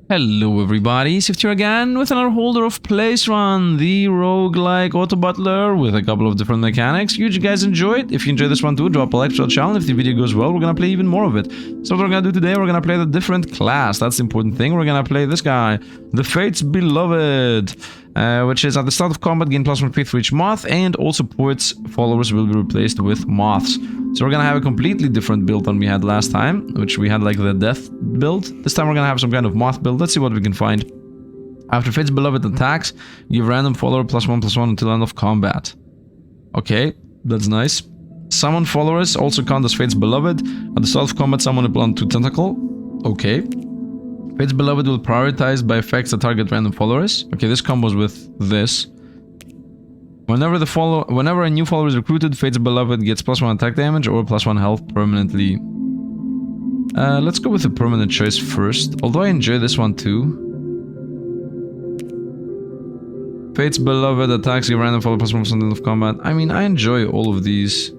Hello everybody, Sifd here again with another holder of Place Run, the Roguelike Auto-Battler with a couple of different mechanics. Huge you guys enjoyed. If you enjoyed this one too, drop a like to the channel. If the video goes well, we're gonna play even more of it. So what we're gonna do today, we're gonna play the different class. That's the important thing. We're gonna play this guy, the Fate's Beloved, which is at the start of combat, gain +1 faith for each moth, and all supports followers will be replaced with moths. So we're gonna have a completely different build than we had last time, which we had like the death build. This time we're gonna have some kind of moth build. Let's see what we can find. After Fate's Beloved attacks, give random follower +1/+1 until end of combat. Okay, that's nice. Summon followers also count as Fate's Beloved. At the start of combat, summon a +2 tentacle. Okay. Fate's Beloved will prioritize by effects that target random followers. Okay, this combos with this. Whenever a new follower is recruited, Fate's Beloved gets +1 attack damage or +1 health permanently. Let's go with the permanent choice first, although I enjoy this one too. Fate's Beloved attacks give random follower +1% end of combat. I mean, I enjoy all of these.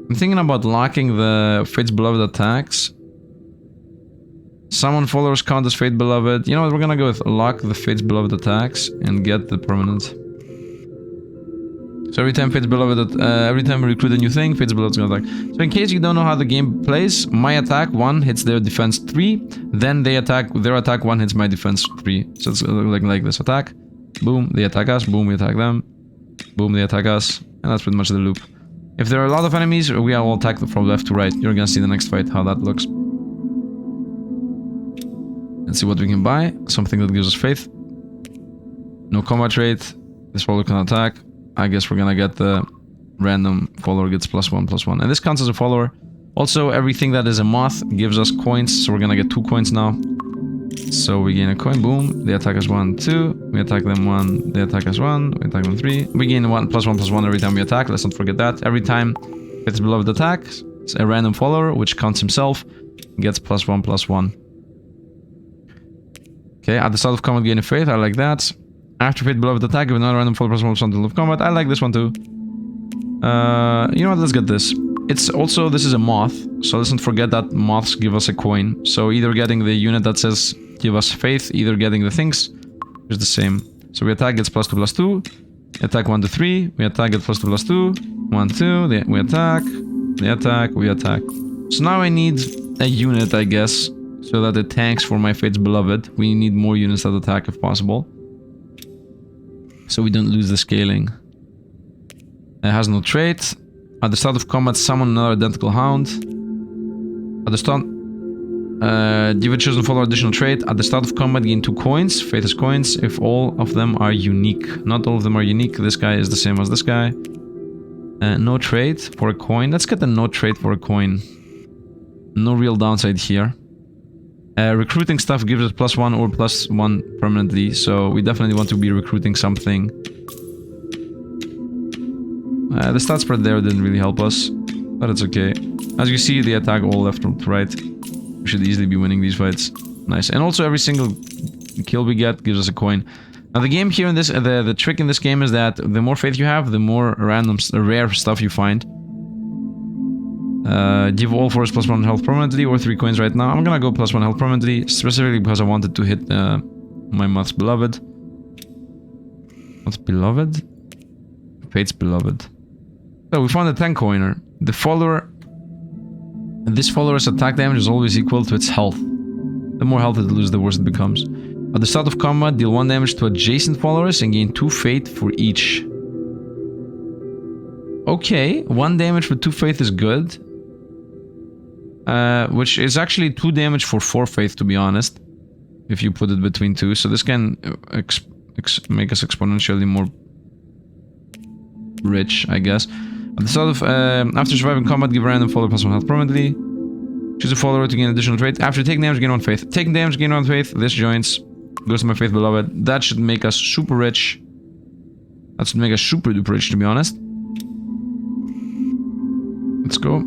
I'm thinking about locking the Fate's Beloved attacks. Summon followers count as Fate Beloved. You know what, we're gonna go with lock the Fate's Beloved attacks and get the permanent. So every time Fate's Beloved, every time we recruit a new thing, Fate's Beloved's gonna attack. So in case you don't know how the game plays, my attack 1 hits their defense 3, then their attack 1 hits my defense 3. So it's like this attack, boom, they attack us, boom, we attack them, boom, they attack us, and that's pretty much the loop. If there are a lot of enemies, we all attack from left to right. You're gonna see the next fight how that looks. Let's see what we can buy. Something that gives us faith. No combat rate. This follower can attack. I guess we're gonna get the random follower gets +1/+1. And this counts as a follower. Also, everything that is a moth gives us coins. So we're gonna get 2 coins now. So we gain a coin, boom. They attack us 1, 2. We attack them 1. They attack us 1. We attack them 3. We gain +1/+1 every time we attack. Let's not forget that. Every time Fate's Beloved attacks, it's a random follower, which counts himself, gets +1/+1. Okay, at the start of combat, gain a faith. I like that. After Fate Beloved attack, give another random follower +1/+1 until end of combat. I like this one too. You know what? Let's get this. It's also, this is a moth, so let's not forget that moths give us a coin. So either getting the unit that says give us faith, either getting the things, is the same. So we attack, gets +2/+2. Attack 1 to 3. We attack, get +2/+2. 1, 2. We attack. They attack. We attack. So now I need a unit, I guess, so that it tanks for my Fate's Beloved. We need more units that attack if possible, so we don't lose the scaling. It has no trait. At the start of combat, summon another identical hound. At the start, give a chosen follower additional trait. At the start of combat, gain 2 coins. Faith is coins if all of them are unique. Not all of them are unique. This guy is the same as this guy. No trait for a coin. Let's get the no trait for a coin. No real downside here. Recruiting stuff gives us +1 or +1 permanently, so we definitely want to be recruiting something. The stat spread there didn't really help us, but it's okay. As you see, they attack all left to right. We should easily be winning these fights. Nice. And also every single kill we get gives us a coin. Now the game here in this, the trick in this game is that the more faith you have, the more random, rare stuff you find. Give all followers +1 health permanently or 3 coins right now. I'm gonna go +1 health permanently, specifically because I wanted to hit my Moth's Beloved. What's Beloved? Fate's Beloved. So we found a 10 coiner. The follower... This follower's attack damage is always equal to its health. The more health it loses, the worse it becomes. At the start of combat, deal 1 damage to adjacent followers and gain 2 faith for each. Okay, 1 damage for 2 faith is good. Which is actually 2 damage for 4 faith, to be honest, if you put it between 2. So this can make us exponentially more rich, I guess. At the start of after surviving combat, give a random follower +1 health permanently. Choose a follower to gain additional trait. After taking damage, gain 1 faith. Taking damage, gain 1 faith. This joins, goes to my Faith Beloved. That should make us super rich. That should make us super duper rich, to be honest. Let's go.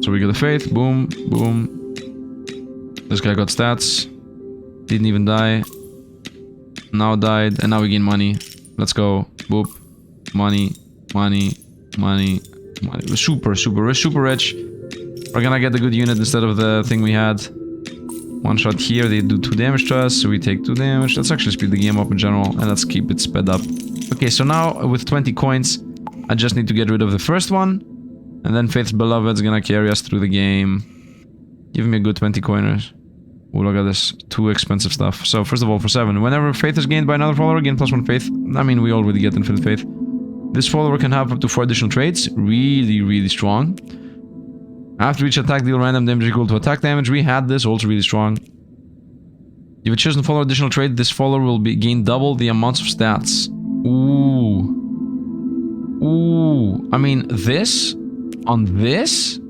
So we get a faith, boom, boom. This guy got stats. Didn't even die. Now died, and now we gain money. Let's go. Boop. Money, money, money, money. We're super rich. We're gonna get the good unit instead of the thing we had. One shot here, they do 2 damage to us, so we take 2 damage. Let's actually speed the game up in general, and let's keep it sped up. Okay, so now with 20 coins, I just need to get rid of the first one, and then Faith's Beloved's gonna carry us through the game. Give me a good 20 coiners. Oh, look at this. 2 expensive stuff. So, first of all, for 7, whenever Faith is gained by another follower, gain +1 Faith. I mean, we already get infinite Faith. This follower can have up to 4 additional traits. Really, really strong. After each attack, deal random damage equal to attack damage. We had this, also really strong. If a chosen follower additional trait, this follower will gain double the amounts of stats. Ooh. Ooh. I mean, this? On this?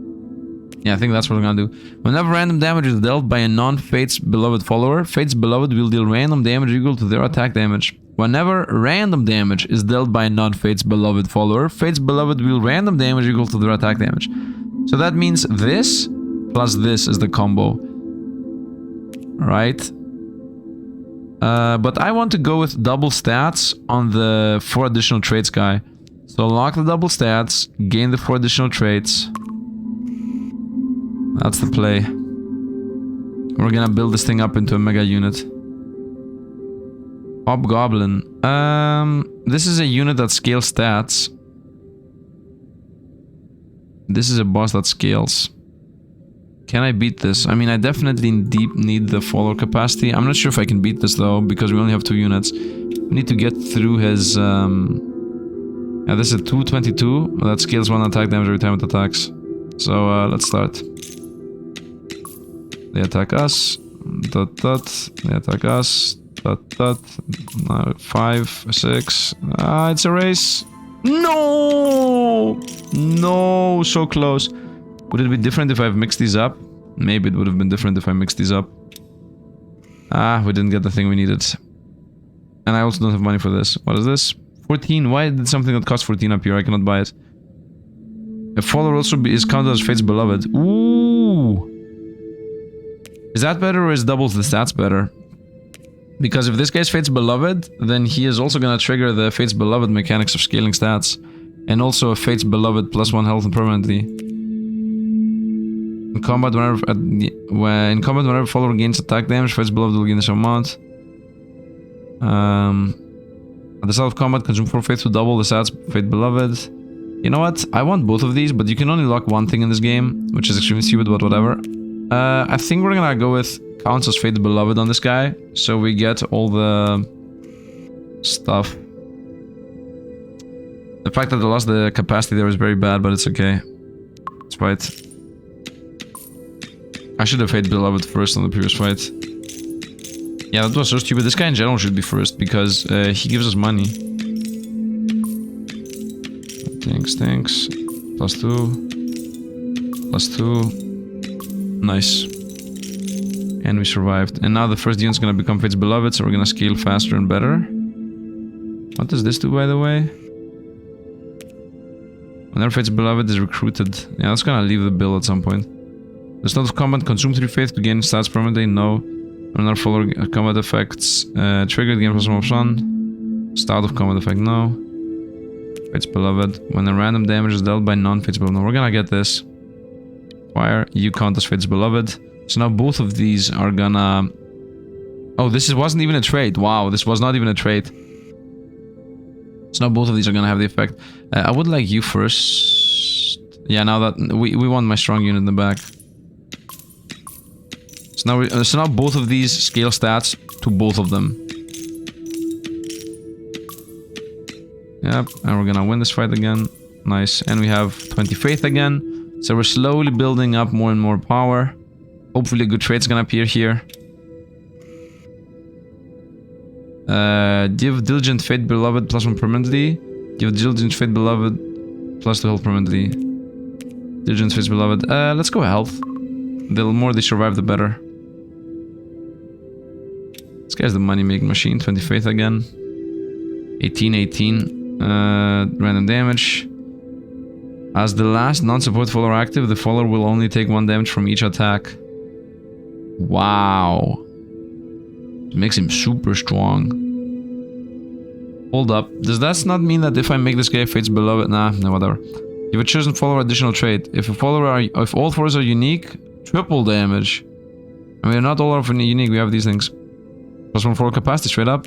Yeah, I think that's what we're gonna do. Whenever random damage is dealt by a non-Fate's Beloved follower, Fate's Beloved will deal random damage equal to their attack damage. Whenever random damage is dealt by a non-Fate's Beloved follower, Fate's Beloved will random damage equal to their attack damage. So that means this plus this is the combo. Right? But I want to go with double stats on the 4 additional traits guy. So lock the double stats, gain the 4 additional traits. That's the play. We're gonna build this thing up into a mega unit. Hobgoblin. This is a unit that scales stats. This is a boss that scales. Can I beat this? I mean, I definitely need the follower capacity. I'm not sure if I can beat this though, because we only have 2 units. We need to get through his... Yeah, this is a 222. That scales 1 attack damage every time it attacks. So, let's start. They attack us. Dot dot. They attack us. Dot dot. 5, 6. Ah, it's a race. No! No, so close. Would it be different if I've mixed these up? Maybe it would have been different if I mixed these up. Ah, we didn't get the thing we needed. And I also don't have money for this. What is this? 14. Why did something that costs 14 appear? I cannot buy it. A follower also is counted as Fate's Beloved. Ooh! Is that better or is doubles the stats better? Because if this guy's Fate's Beloved, then he is also gonna trigger the Fate's Beloved mechanics of scaling stats. And also a Fate's Beloved +1 health and permanently. In combat, whenever follower gains attack damage, Fate's Beloved will gain this amount. At the start of combat, consume 4 Faith to double the stats Fate Beloved. You know what? I want both of these, but you can only lock one thing in this game, which is extremely stupid, but whatever. I think we're gonna go with counts as Fate Beloved on this guy, so we get all the stuff. The fact that I lost the capacity there is very bad, but it's okay. It's Whyte. I should have Fate Beloved first on the previous fight. Yeah, that was so stupid. This guy in general should be first, because he gives us money. Thanks. +2. +2. Nice. And we survived. And now the first unit's gonna become Fate's Beloved, so we're gonna scale faster and better. What does this do, by the way? Whenever Fate's Beloved is recruited. Yeah, that's gonna leave the bill at some point. The start of combat, consume 3 Faith to gain stats permanently. No. Whenever follower combat effects triggered, gain +1. Start of combat effect. No. Fate's Beloved. When a random damage is dealt by non-Fate's Beloved. No, we're gonna get this. Fire. You count as Fate's Beloved. So now both of these are gonna... Oh, this wasn't even a trait. Wow, this was not even a trait. So now both of these are gonna have the effect. I would like you first. Yeah, now that... We want my strong unit in the back. So now both of these scale stats to both of them. Yep, and we're gonna win this fight again. Nice. And we have 20 Faith again. So we're slowly building up more and more power. Hopefully a good trait's gonna appear here. Give Diligent Fate Beloved +1 permanently. Give Diligent Fate Beloved +2 health permanently. Diligent Fate Beloved. Let's go health. The more they survive, the better. This guy's the money-making machine. 20 Faith again. 18. Random damage. As the last non-support follower active, the follower will only take 1 damage from each attack. Wow. It makes him super strong. Hold up. Does that not mean that if I make this guy Fate's Beloved... Nah, no, whatever. Give a chosen follower additional trait. If all followers are unique, triple damage. And we're not all of unique, we have these things. +1 follower capacity, straight up.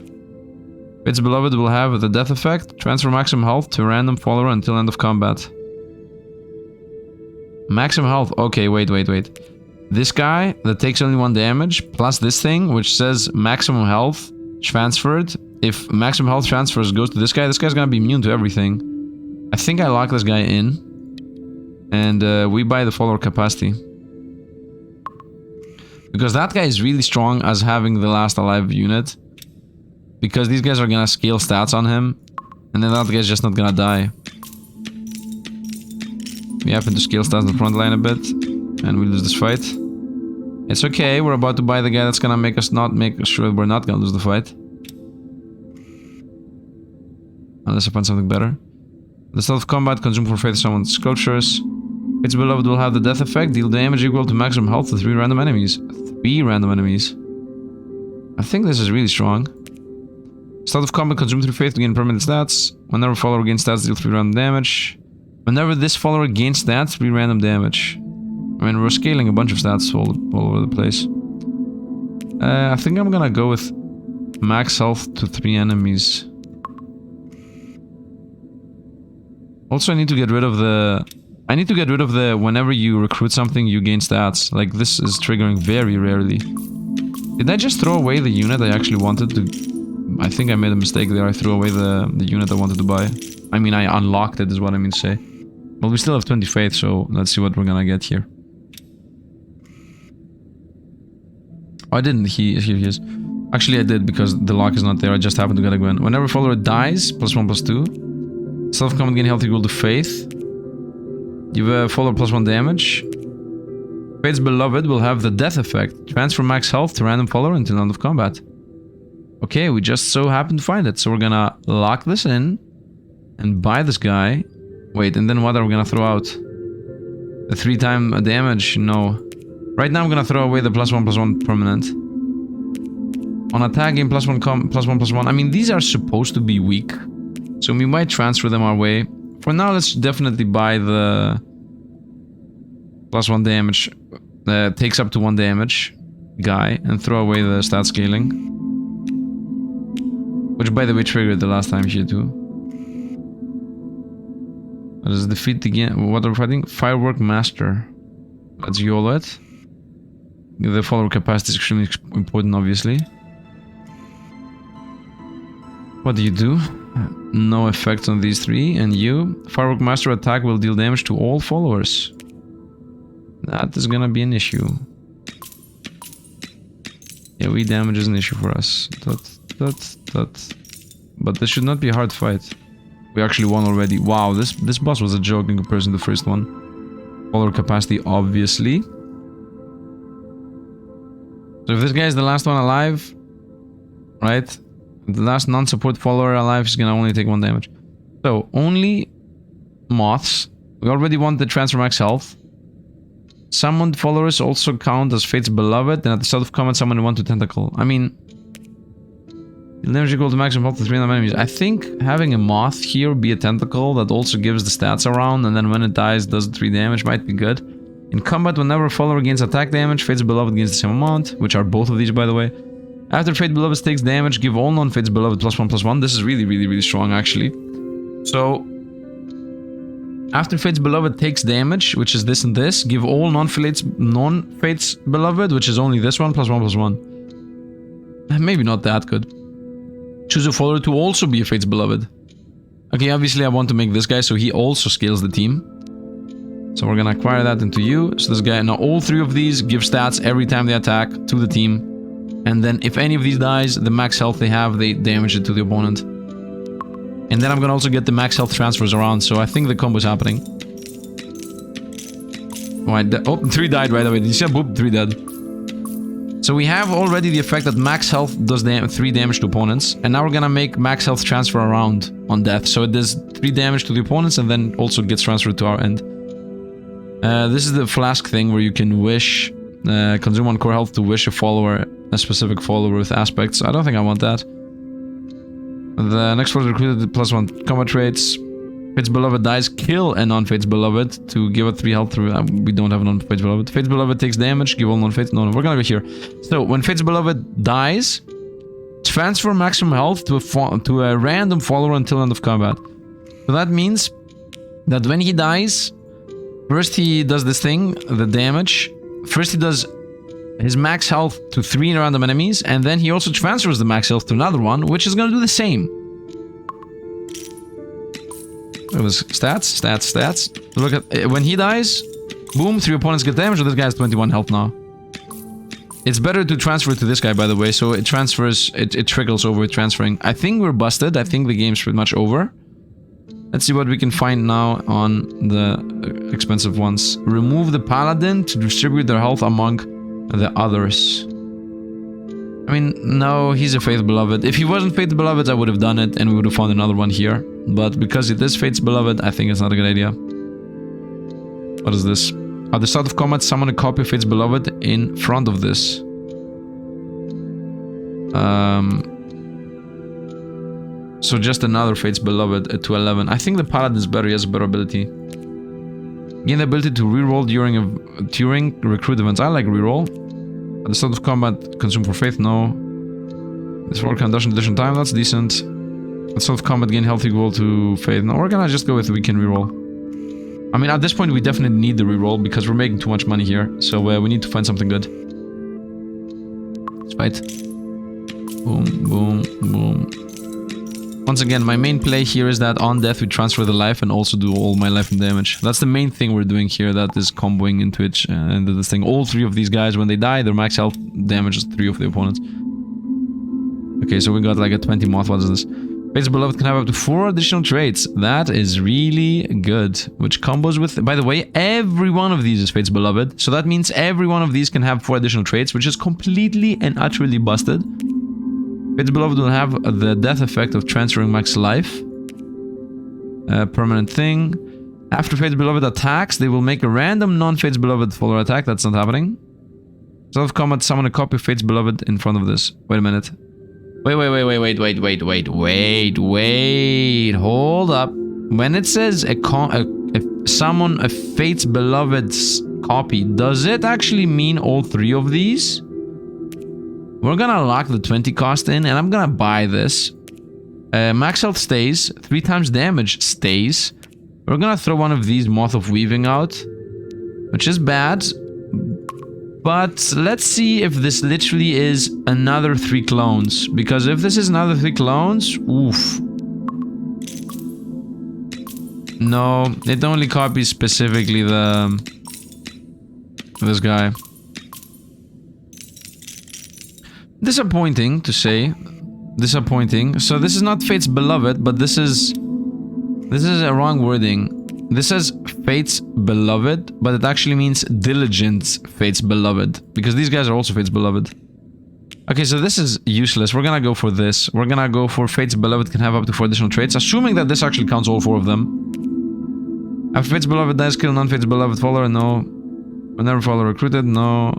Fate's Beloved will have the death effect. Transfer maximum health to a random follower until end of combat. Maximum health. Okay, wait. This guy that takes only 1 damage, plus this thing, which says maximum health transferred. If maximum health transfers goes to this guy's gonna be immune to everything. I think I lock this guy in. And we buy the follower capacity. Because that guy is really strong as having the last alive unit. Because these guys are gonna scale stats on him. And then that guy's just not gonna die. We happen to scale stats in the front line a bit. And we lose this fight. It's okay, we're about to buy the guy that's gonna make us not make sure we're not gonna lose the fight. Unless I find something better. The start of combat, consume for faith someone's sculptures. Fate's Beloved will have the death effect, deal damage equal to maximum health to 3 random enemies. 3 random enemies. I think this is really strong. Start of combat, consume 3 faith to gain permanent stats. Whenever follower gains stats, deal 3 random damage. Whenever this follower gains stats, 3 random damage. I mean, we're scaling a bunch of stats all over the place. I think I'm gonna go with max health to 3 enemies. Also, I need to get rid of the... whenever you recruit something, you gain stats. Like, this is triggering very rarely. Did I just throw away the unit I actually wanted to... I think I made a mistake there. I threw away the unit I wanted to buy. I mean, I unlocked it is what I mean to say. Well, we still have 20 faith, so let's see what we're gonna get here. Oh, I didn't. Here he is. Actually, I did because the lock is not there. I just happened to get a Gwen. Whenever follower dies, +1/+2. Self-command gain health equal to faith. You have a follower +1 damage. Fate's Beloved will have the death effect. Transfer max health to random follower until end of combat. Okay, we just so happen to find it. So we're gonna lock this in and buy this guy. Wait, and then what are we gonna throw out? The 3-time damage? No. Right now I'm gonna throw away the +1/+1 permanent. On attack game +1/+1. I mean, these are supposed to be weak. So we might transfer them our way. For now, let's definitely buy the +1 damage. Takes up to 1 damage guy and throw away the stat scaling. Which, by the way, triggered the last time here too. What is defeat the game? What are we fighting? Firework Master. Let's YOLO it. The follower capacity is extremely important, obviously. What do you do? No effects on these 3. And you? Firework Master attack will deal damage to all followers. That is gonna be an issue. Yeah, damage is an issue for us. But this should not be a hard fight. We actually won already. Wow, this boss was a joke in comparison to the first one. Follower capacity, obviously. So if this guy is the last one alive, right? The last non-support follower alive is gonna only take 1 damage. So, only moths. We already want the transfer max health. Summoned followers also count as Fate's Beloved, and at the start of combat summon 1 to tentacle. I mean... damage equal to maximum health to 3 random enemies. I think having a moth here would be a tentacle that also gives the stats around, and then when it dies does 3 damage, might be good. In combat, whenever a follower gains attack damage, Fate's Beloved gains the same amount, which are both of these, by the way. After Fate's Beloved takes damage, give all non-Fate's Beloved +1/+1. This is really strong, actually. So, after Fate's Beloved takes damage, which is this and this, give all non-Fate's Beloved, which is only this one, +1/+1. Maybe not that good. Choose a follower to also be a Fate's Beloved. Okay, obviously I want to make this guy so he also scales the team. So we're gonna acquire that into you. So this guy, now all 3 of these give stats every time they attack to the team. And then if any of these dies, the max health they have, they damage it to the opponent. And then I'm gonna also get the max health transfers around, so I think the combo's happening. Oh, 3 died right away. Did you see that? Boop, 3 dead. So we have already the effect that max health does 3 damage to opponents. And now we're gonna make max health transfer around on death. So it does 3 damage to the opponents and then also gets transferred to our end. This is the flask thing where you can wish... consume 1 core health to wish a follower, a specific follower with aspects. I don't think I want that. The next follower recruited +1 combat traits. Fate's Beloved dies, kill a non-Fate's Beloved to give it 3 health. We don't have a non-Fate's Beloved. Fate's Beloved takes damage, give all non-Fates. No, we're gonna go here. So, when Fate's Beloved dies, transfer maximum health to a random follower until end of combat. So that means that when he dies, first he does this thing, the damage. First he does his max health to 3 random enemies, and then he also transfers the max health to another one, which is gonna do the same. Look at this. Stats. Look at... when he dies, boom, 3 opponents get damage, and this guy has 21 health now. It's better to transfer to this guy, by the way, so it transfers... It trickles over with transferring. I think we're busted. I think the game's pretty much over. Let's see what we can find now on the expensive ones. Remove the Paladin to distribute their health among the others. I mean, no, he's a Fate's Beloved. If he wasn't Fate's Beloved, I would have done it and we would have found another one here. But because it is Fate's Beloved, I think it's not a good idea. What is this? At the start of combat, summon a copy of Fate's Beloved in front of this. So just another Fate's Beloved to 11. I think the Paladin is better, he has a better ability. Gain the ability to reroll during recruit events. I like reroll. At the start of combat, consume for faith, no. This roll can dash in addition time, that's decent. At the start of combat, gain health equal to faith. No, we're gonna just go with we can reroll. I mean, at this point, we definitely need the reroll because we're making too much money here. So we need to find something good. Let's fight. Boom, boom, boom. Once again, my main play here is that on death we transfer the life and also do all my life and damage. That's the main thing we're doing here, that is comboing into it, into this thing. All 3 of these guys, when they die, their max health damages 3 of the opponents. Okay, so we got like a 20 moth. What is this? Fate's Beloved can have up to 4 additional traits. That is really good. Which combos with... By the way, every one of these is Fate's Beloved. So that means every one of these can have 4 additional traits, which is completely and utterly busted. Fate's Beloved will have the death effect of transferring max life. Permanent thing. After Fate's Beloved attacks, they will make a random non-Fate's Beloved follower attack. That's not happening. Start of combat, summon a copy of Fate's Beloved in front of this. Wait a minute. Wait. Hold up. When it says summon a Fate's Beloved's copy, does it actually mean all 3 of these? We're gonna lock the 20 cost in, and I'm gonna buy this. Max health stays, 3 times damage stays. We're gonna throw one of these Moth of Weaving out, which is bad. But let's see if this literally is another 3 clones. Because if this is another 3 clones, oof. No, it only copies specifically this guy. Disappointing to say. Disappointing. So this is not Fate's Beloved, but this is a wrong wording. This says Fate's Beloved, but it actually means Diligent's Fate's Beloved, because these guys are also Fate's Beloved. Okay, so this is useless. We're gonna go for this. We're gonna go for Fate's Beloved can have up to 4 additional traits, assuming that this actually counts all 4 of them. After Fate's Beloved dies, kill non-Fate's Beloved follower, no. Whenever follower recruited, no.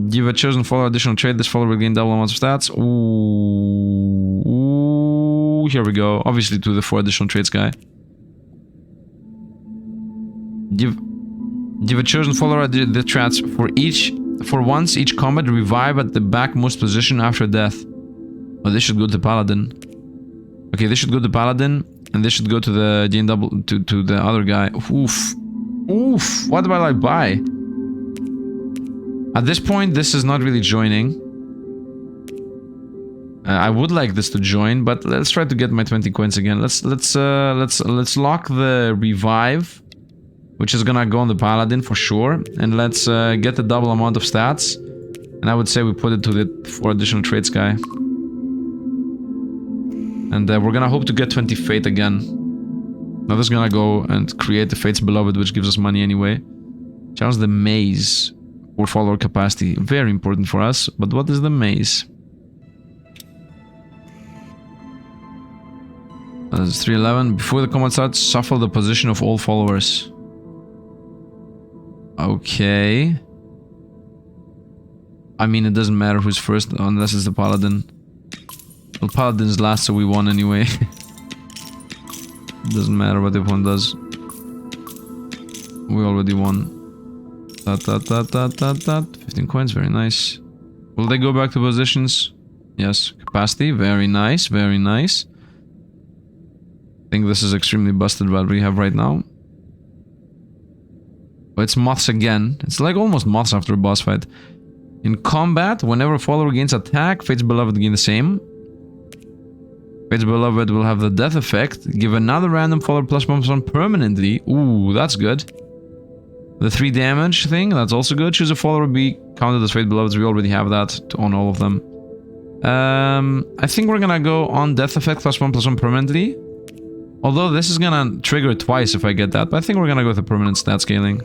Give a chosen follower additional trait. This follower will gain double amounts of stats. Ooh, here we go. Obviously to the 4 additional traits guy. Give a chosen follower the traits for once each combat revive at the backmost position after death. Oh, this should go to Paladin. Okay, this should go to Paladin, and this should go to the gain double to the other guy. Oof. Oof. What do I buy? At this point, this is not really joining. I would like this to join, but let's try to get my 20 coins again. Let's lock the revive, which is gonna go on the Paladin for sure, and let's get the double amount of stats. And I would say we put it to the 4 additional traits guy. And we're gonna hope to get 20 Fate again. Now this is gonna go and create the Fate's Beloved, which gives us money anyway. Challenge the maze. Or follower capacity. Very important for us. But what is the maze? That is 311. Before the combat starts, shuffle the position of all followers. Okay. I mean, it doesn't matter who's first unless it's the Paladin. Well, Paladin's last, so we won anyway. Doesn't matter what the opponent does. We already won. 15 coins, very nice. Will they go back to positions? Yes. Capacity, very nice, very nice. I think this is extremely busted what we have right now. But it's moths again. It's like almost moths after a boss fight. In combat, whenever a follower gains attack, Fate's Beloved gain the same. Fate's Beloved will have the death effect. Give another random follower +1/+1 permanently. Ooh, that's good. The 3 damage thing, that's also good. Choose a follower, be counted as Fate Beloveds. We already have that on all of them. I think we're gonna go on death effect +1/+1 permanently. Although this is gonna trigger twice if I get that, but I think we're gonna go with the permanent stat scaling.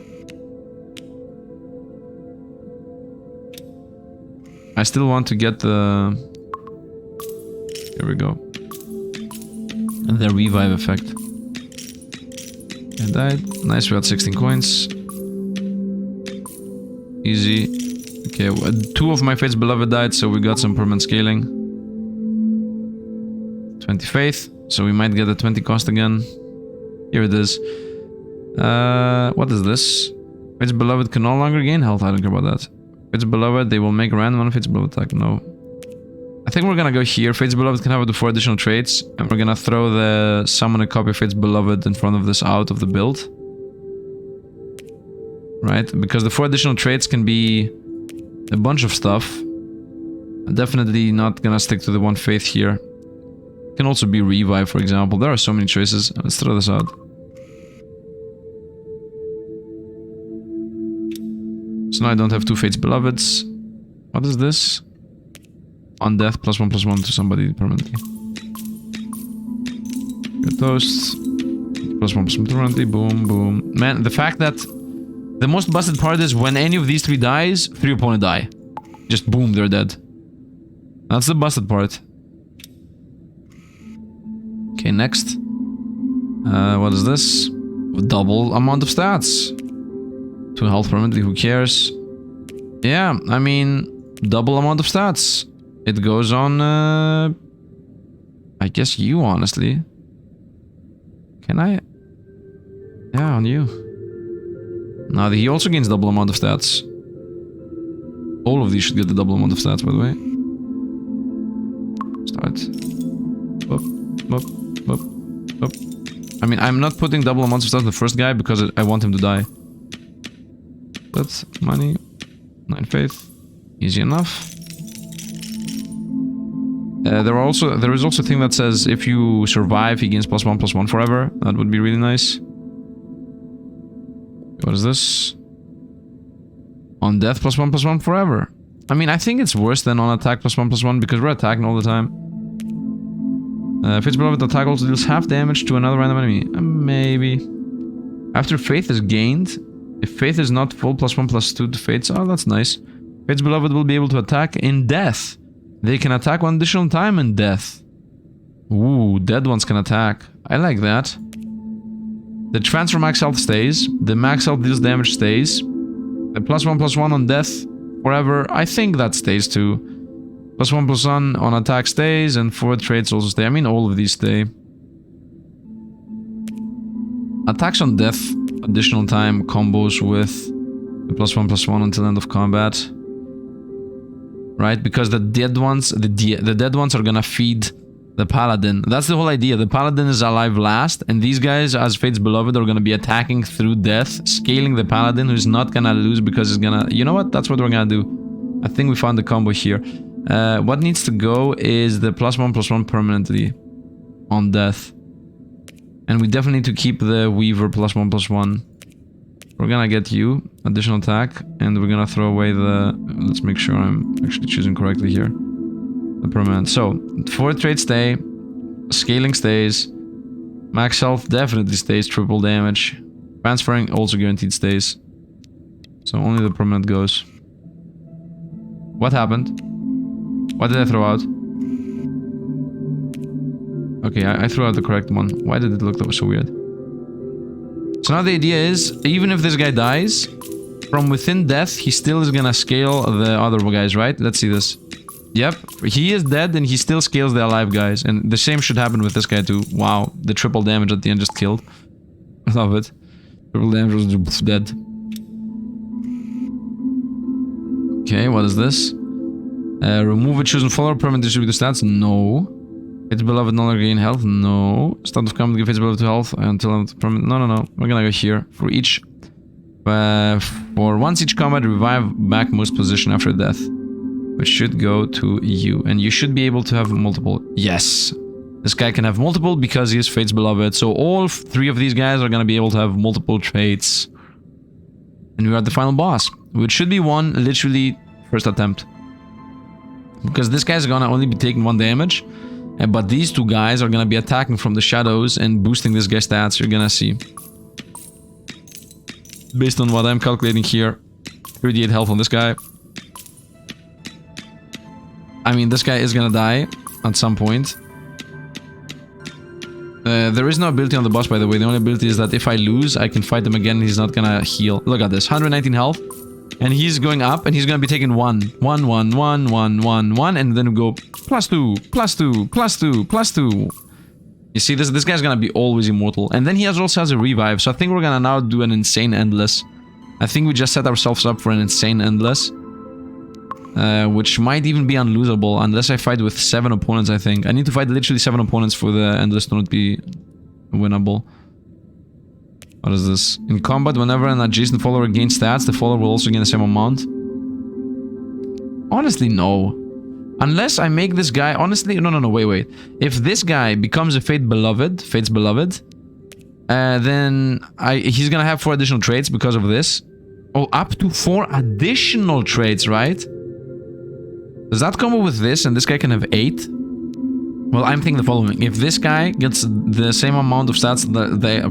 I still want to get the... Here we go. And the revive effect. I died. Nice, we got 16 coins. Easy. Okay, 2 of my Fates Beloved died, so we got some permanent scaling. 20 faith, so we might get a 20 cost again. Here it is. What is this? Fates Beloved can no longer gain health, I don't care about that. Fates Beloved, they will make a random on Fates Beloved attack, no. I think we're gonna go here. Fates Beloved can have up to 4 additional traits, and we're gonna throw the summon a copy of Fates Beloved in front of this out of the build. Right? Because the 4 additional traits can be a bunch of stuff. I'm definitely not gonna stick to the 1 faith here. It can also be revive, for example. There are so many choices. Let's throw this out. So now I don't have 2 Fates Beloveds. What is this? On death, +1/+1 to somebody permanently. Good toast. +1/+1 permanently. Boom, boom. Man, the fact that the most busted part is when any of these 3 dies, 3 opponents die. Just boom, they're dead. That's the busted part. Okay, next. What is this? Double amount of stats. 2 health permanently, who cares? Yeah, I mean, double amount of stats. It goes on, I guess you, honestly. Can I? Yeah, on you. Now, he also gains double amount of stats. All of these should get the double amount of stats, by the way. Start. Up, up, up, up. I mean, I'm not putting double amounts of stats on the first guy because I want him to die. That's money. 9 faith. Easy enough. There is also a thing that says if you survive, he gains +1/+1 forever. That would be really nice. What is this? On death, +1/+1 forever. I mean, I think it's worse than on attack +1/+1 because we're attacking all the time. Fate's Beloved attack also deals half damage to another random enemy. Maybe. After Faith is gained, if Faith is not full, +1/+2 to Fates. Oh, that's nice. Fate's Beloved will be able to attack in death. They can attack 1 additional time in death. Ooh, dead ones can attack. I like that. The transfer max health stays. The max health deals damage stays. The +1/+1 on death forever. I think that stays too. +1/+1 on attack stays, and 4 traits also stay. I mean, all of these stay. Attacks on death, additional time combos with the +1/+1 until end of combat. Right? Because the dead ones, the dead ones are gonna feed the paladin. That's the whole idea. The paladin is alive last, and these guys, as Fate's Beloved, are gonna be attacking through death, scaling the paladin, who's not gonna lose because he's gonna... You know what? That's what we're gonna do. I think we found the combo here. What needs to go is the +1/+1 permanently on death. And we definitely need to keep the Weaver +1/+1. We're gonna get you, additional attack, and we're gonna throw away the... Let's make sure I'm actually choosing correctly here. The permanent. So, 4 traits stay, scaling stays, max health definitely stays, triple damage, transferring also guaranteed stays. So only the permanent goes. What happened? What did I throw out? Okay, I threw out the correct one. Why did it look so weird? So now the idea is, even if this guy dies, from within death, he still is gonna scale the other guys, right? Let's see this. Yep, he is dead and he still scales the alive guys. And the same should happen with this guy too. Wow, the triple damage at the end just killed. I love it. Triple damage was just dead. Okay, what is this? Remove a chosen follower, permanent distribute the stats? No. Fate's Beloved no longer gain health? No. Start of combat, give Fate's Beloved to health until I'm permanent. No, no, no. We're gonna go here. For each... for once each combat, revive back most position after death. Which should go to you. And you should be able to have multiple. Yes. This guy can have multiple because he is Fate's Beloved. So all three of these guys are gonna be able to have multiple traits. And we are at the final boss. Which should be won literally first attempt. Because this guy's gonna only be taking 1 damage. But these two guys are gonna be attacking from the shadows and boosting this guy's stats, you're gonna see. Based on what I'm calculating here, 38 health on this guy. I mean, this guy is gonna die at some point. There is no ability on the boss, by the way. The only ability is that if I lose, I can fight him again and he's not gonna heal. Look at this, 119 health. And he's going up and he's gonna be taking 1, 1, 1, 1, 1, 1, 1, and then we go +2, +2, +2, +2. You see, this guy's gonna be always immortal. And then he also has a revive, so I think we're gonna now do an insane endless. I think we just set ourselves up for an insane endless. Which might even be unlosable unless I fight with 7 opponents, I think. I need to fight literally 7 opponents for the endless to not be winnable. What is this? In combat, whenever an adjacent follower gains stats, the follower will also gain the same amount. Honestly, no. Unless I make this guy... Honestly, no, wait. If this guy becomes a Fate's Beloved, then he's gonna have 4 additional traits because of this. Oh, up to 4 additional traits, right? Does that combo with this and this guy can have 8? Well, I'm thinking the following. If this guy gets the same amount of stats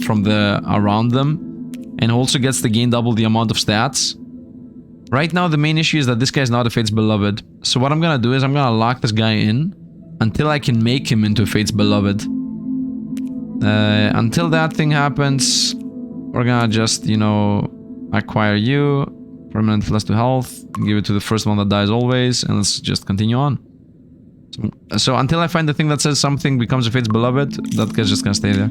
from the around them and also gets to gain double the amount of stats. Right now, the main issue is that this guy is not a Fate's Beloved. So what I'm gonna do is I'm gonna lock this guy in until I can make him into a Fate's Beloved. Until that thing happens, we're gonna just, you know, acquire you. Permanent +2 health. Give it to the first one that dies always. And let's just continue on. So until I find the thing that says something becomes a Fate's Beloved, that guy's just gonna stay there.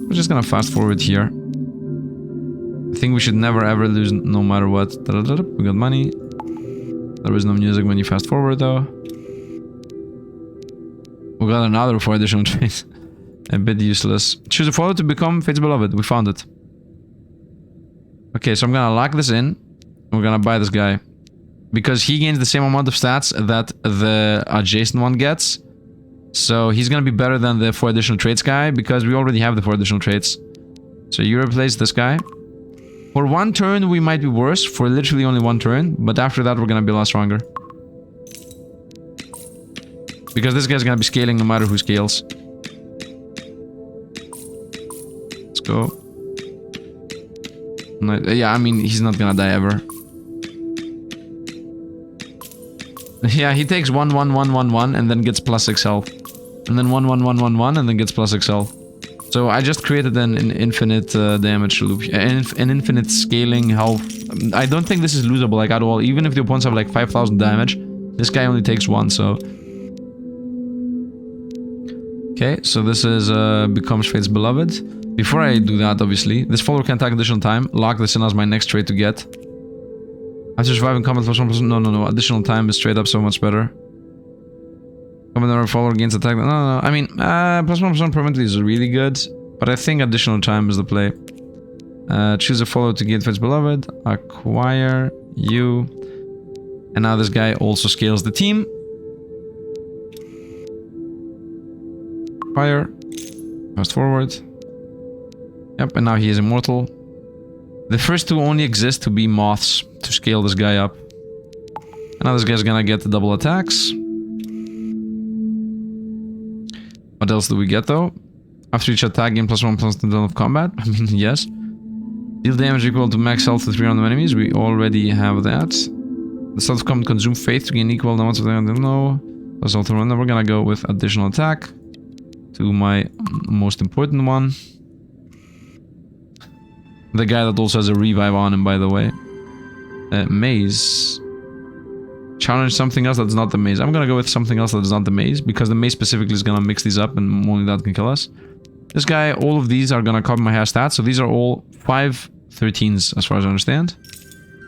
We're just gonna fast forward here. I think we should never ever lose no matter what. We got money. There is no music when you fast forward though. We got another 4 additional traits. A bit useless. Choose a follower to become Fate's Beloved. We found it. Okay, so I'm gonna lock this in. We're gonna buy this guy. Because he gains the same amount of stats that the adjacent one gets. So he's gonna be better than the 4 additional traits guy, because we already have the 4 additional traits. So you replace this guy. For 1 turn we might be worse, for literally only 1 turn, but after that we're gonna be a lot stronger. Because this guy's gonna be scaling no matter who scales. Let's go. Yeah, I mean, he's not gonna die ever. Yeah, he takes 1, 1, 1, 1, 1, and then gets +6 health. And then 1, 1, 1, 1, 1, and then gets +6 health. So I just created an infinite damage loop. An infinite scaling health. I don't think this is losable, like, at all. Even if the opponents have, like, 5,000 damage, this guy only takes 1, so... Okay, so this is, becomes Fate's Beloved. Before I do that, obviously, this follower can attack additional time. Lock this in as my next trait to get. After surviving combat plus 1%, no. Additional time is straight up so much better. Combat follower gains attack. No. I mean, plus 1% permanently is really good. But I think additional time is the play. Choose a follower to gain Fate's Beloved. Acquire you. And now this guy also scales the team. Fire. Fast forward. Yep, and now he is immortal. The first 2 only exist to be moths to scale this guy up. And now this guy's gonna get the double attacks. What else do we get though? After each attack, gain +1 plus the of combat. I mean, yes. Deal damage equal to max health to 3 random enemies. We already have that. The start of combat consume faith to gain equal amounts of damage. No. That's also random. We're gonna go with additional attack to my most important one. The guy that also has a revive on him, by the way. Maze. challenge something else that's not the maze. I'm gonna go with something else that's not the maze, because the maze specifically is gonna mix these up and only that can kill us. This guy, all of these are gonna copy my hair stats, so these are all 5/13s as far as I understand.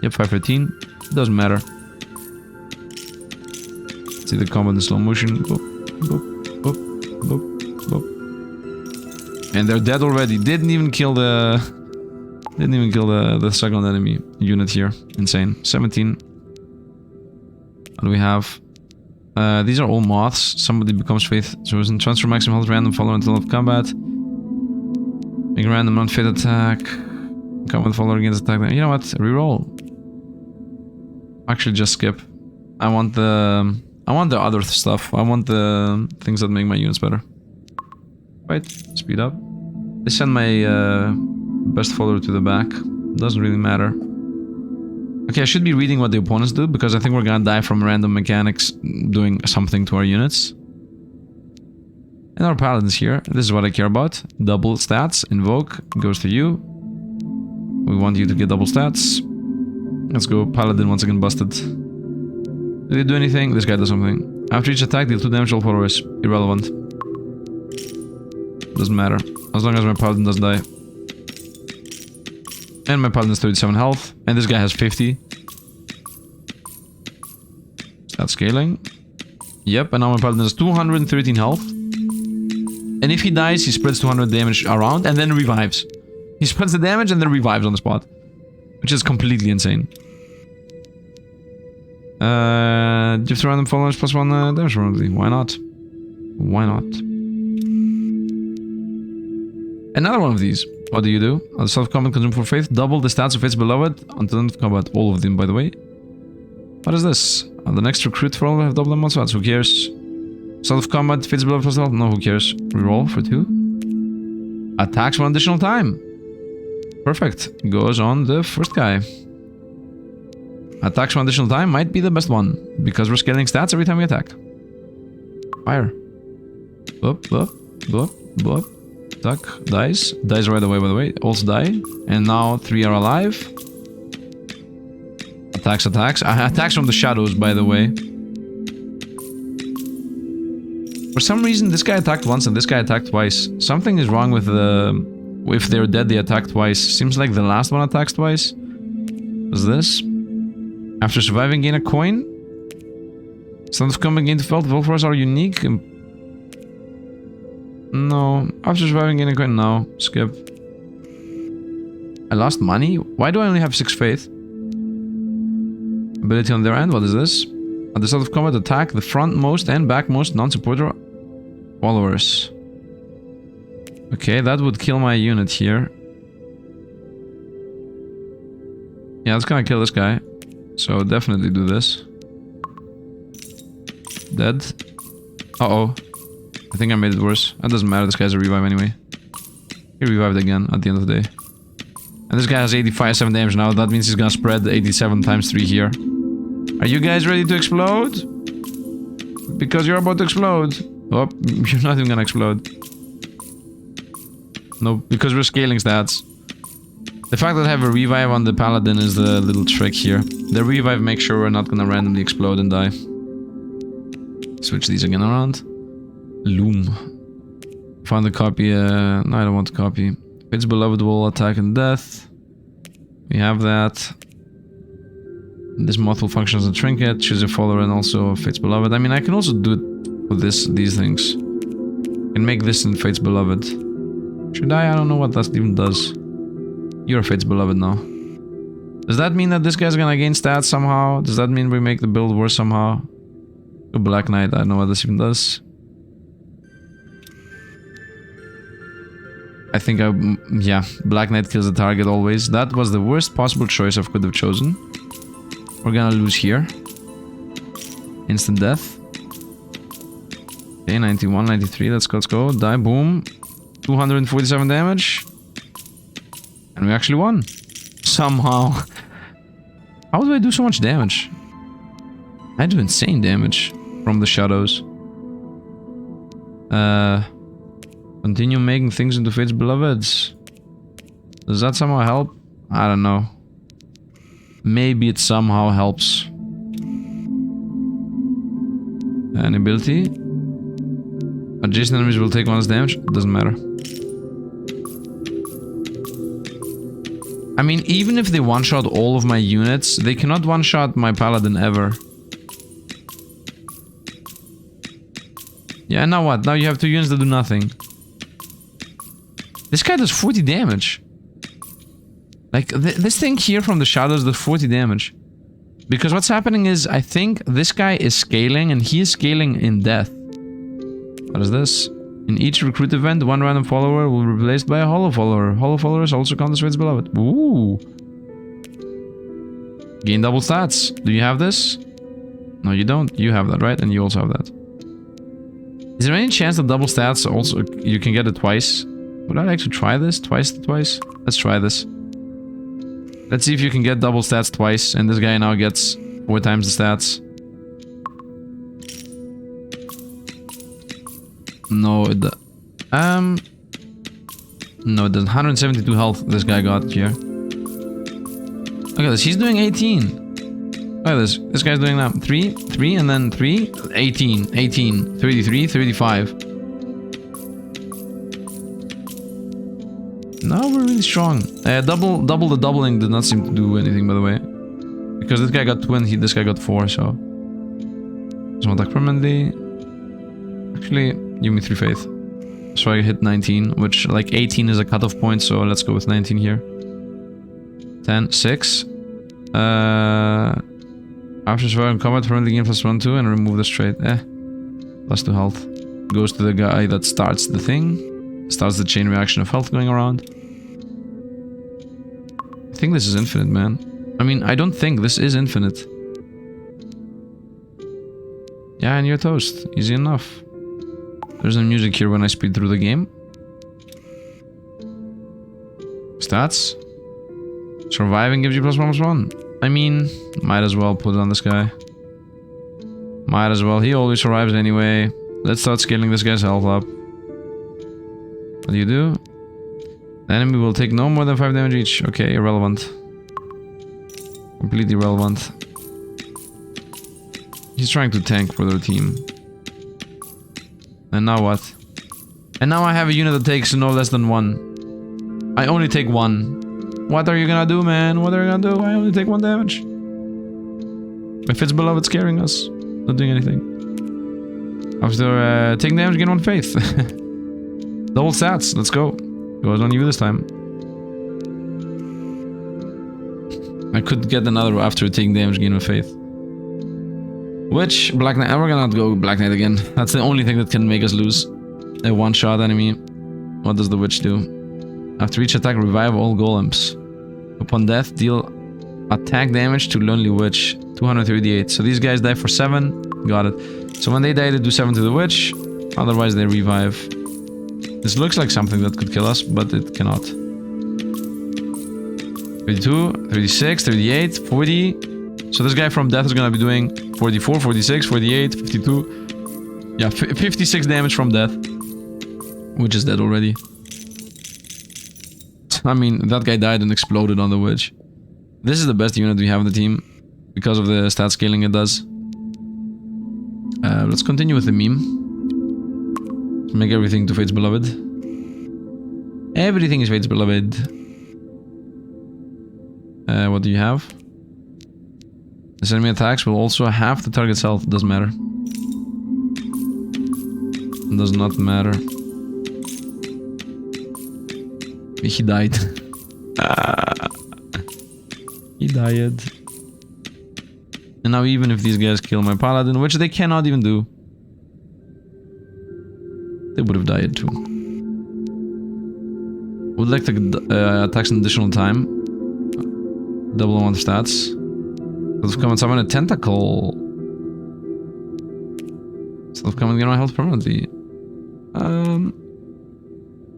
Yep, 5/13. It doesn't matter. Let's see the combat in slow motion. Boop, boop, boop, boop, boop. And they're dead already. Didn't even kill the second enemy unit here. Insane. 17. What do we have? These are all moths. Somebody becomes faith chosen. Transfer maximum health random follower until of combat. Make random non-fit attack. Combat follower against attack. You know what? Reroll. Actually, just skip. I want the other stuff. I want the things that make my units better. Right, speed up. They send my best follower to the back. Doesn't really matter. Okay, I should be reading what the opponents do, because I think we're gonna die from random mechanics doing something to our units. And our paladins here. This is what I care about. Double stats. Invoke goes to you. We want you to get double stats. Let's go. Paladin once again busted. Do they do anything? This guy does something. After each attack, deal 2 damage to all followers. Irrelevant. Doesn't matter. As long as my paladin doesn't die. And my paladin has 37 health. And this guy has 50. Start scaling. Yep, and now my paladin has 213 health. And if he dies, he spreads 200 damage around and then revives. He spreads the damage and then revives on the spot. Which is completely insane. Give to random followers +1 damage penalty. Why not? Why not? Another one of these. What do you do? Self-combat consume for faith. Double the stats of its beloved until end of combat. All of them, by the way. What is this? The next recruit for all have double amount of stats. Who cares? Self-combat fits beloved plus health. No, who cares? Reroll for 2. Attacks for additional time. Perfect. Goes on the first guy. Attacks for additional time might be the best one, because we're scaling stats every time we attack. Fire. Boop, boop, boop, boop. Attack. Dies. Dies right away, by the way. Also die. And now 3 are alive. Attacks, attacks. Attacks from the shadows, by the way. For some reason, this guy attacked once and this guy attacked twice. Something is wrong with the... If they're dead, they attack twice. Seems like the last one attacks twice. What's this? After surviving, gain a coin. Stand of combat, gain to felt. Volfors are unique. No. After surviving, gain a coin. No. Skip. I lost money? Why do I only have 6 faith? Ability on their end. What is this? At the start of combat, attack the frontmost and backmost non-supporter followers. Okay, that would kill my unit here. Yeah, it's gonna kill this guy. So definitely do this. Dead. Uh-oh. I think I made it worse. That doesn't matter, this guy's a revive anyway. He revived again at the end of the day. And this guy has 7 damage now. That means he's gonna spread 87 times 3 here. Are you guys ready to explode? Because you're about to explode. Oh, you're not even gonna explode. No, because we're scaling stats. The fact that I have a revive on the paladin is the little trick here. The revive makes sure we're not gonna randomly explode and die. Switch these again around. Loom. Found a copy. No, I don't want to copy. Its beloved will attack and death. We have that. This moth will function as a trinket. Choose a follower and also Fate's Beloved. I mean, I can also do it with these things. I can make this in Fate's Beloved. Should I? I don't know what that even does. You're Fate's Beloved now. Does that mean that this guy's gonna gain stats somehow? Does that mean we make the build worse somehow? A Black Knight, I don't know what this even does. I think yeah, Black Knight kills the target always. That was the worst possible choice I could have chosen. We're gonna lose here. Instant death. Okay, 91, 93, let's go. Die, boom. 247 damage. And we actually won. Somehow. How do I do so much damage? I do insane damage from the shadows. Continue making things into Fate's Beloveds. Does that somehow help? I don't know. Maybe it somehow helps. An ability. Adjacent enemies will take 1 less damage. Doesn't matter. I mean, even if they one-shot all of my units, they cannot one-shot my paladin ever. Yeah, now what? Now you have 2 units that do nothing. This guy does 40 damage. Like, this thing here from the shadows does 40 damage. Because what's happening is, I think this guy is scaling, and he is scaling in death. What is this? In each recruit event, 1 random follower will be replaced by a hollow follower. Hollow followers also count as Whyte's beloved. Ooh. Gain double stats. Do you have this? No, you don't. You have that, right? And you also have that. Is there any chance that double stats also, you can get it twice? Would I actually try this? Twice? Let's try this. Let's see if you can get double stats twice, and this guy now gets 4 times the stats. No, it does. No, it doesn't. 172 health this guy got here. Look at this. He's doing 18. Look at this. This guy's doing that. 3, 3, and then 3. 18, 18, 33, 35. No, we're really strong. Double the doubling did not seem to do anything, by the way. Because this guy got 2 and this guy got 4, so... Doesn't attack permanently. Actually, give me 3 faith. So I hit 19, which, like, 18 is a cutoff point, so let's go with 19 here. 10, 6. After surviving combat, permanently gain +1, 2, and remove this trait. +2 health. Goes to the guy that starts the thing. Starts the chain reaction of health going around. I think this is infinite, man. I mean, I don't think this is infinite. Yeah, and you're toast. Easy enough. There's no music here when I speed through the game. Stats. Surviving gives you +1/+1. I mean, might as well put it on this guy. Might as well. He always survives anyway. Let's start scaling this guy's health up. What do you do? The enemy will take no more than 5 damage each. Okay, irrelevant. Completely irrelevant. He's trying to tank for their team. And now what? And now I have a unit that takes no less than 1. I only take 1. What are you gonna do, man? What are you gonna do? I only take 1 damage. If it's beloved scaring us, not doing anything. After taking damage, gain 1 faith. Double stats, let's go. Goes on you this time. I could get another after taking damage, gain 1 faith. Which, Black Knight, we're gonna go Black Knight again. That's the only thing that can make us lose. A one-shot enemy. What does the witch do? After each attack, revive all golems. Upon death, deal attack damage to Lonely Witch. 238. So these guys die for 7. Got it. So when they die, they do 7 to the witch. Otherwise, they revive. This looks like something that could kill us, but it cannot. 32, 36, 38, 40. So this guy from death is gonna be doing 44, 46, 48, 52. Yeah, 56 damage from death. Which is dead already. I mean, that guy died and exploded on the witch. This is the best unit we have in the team. Because of the stat scaling it does. Let's continue with the meme. Make everything to Fate's beloved. Everything is Fate's beloved. What do you have? This enemy attacks will also half the target's health. Doesn't matter. Does not matter. He died. He died. And now even if these guys kill my paladin, which they cannot even do, they would have died too. Would like to attack an additional time. Double amount of stats. Let's come and summon a tentacle. Instead of coming and get my health permanently.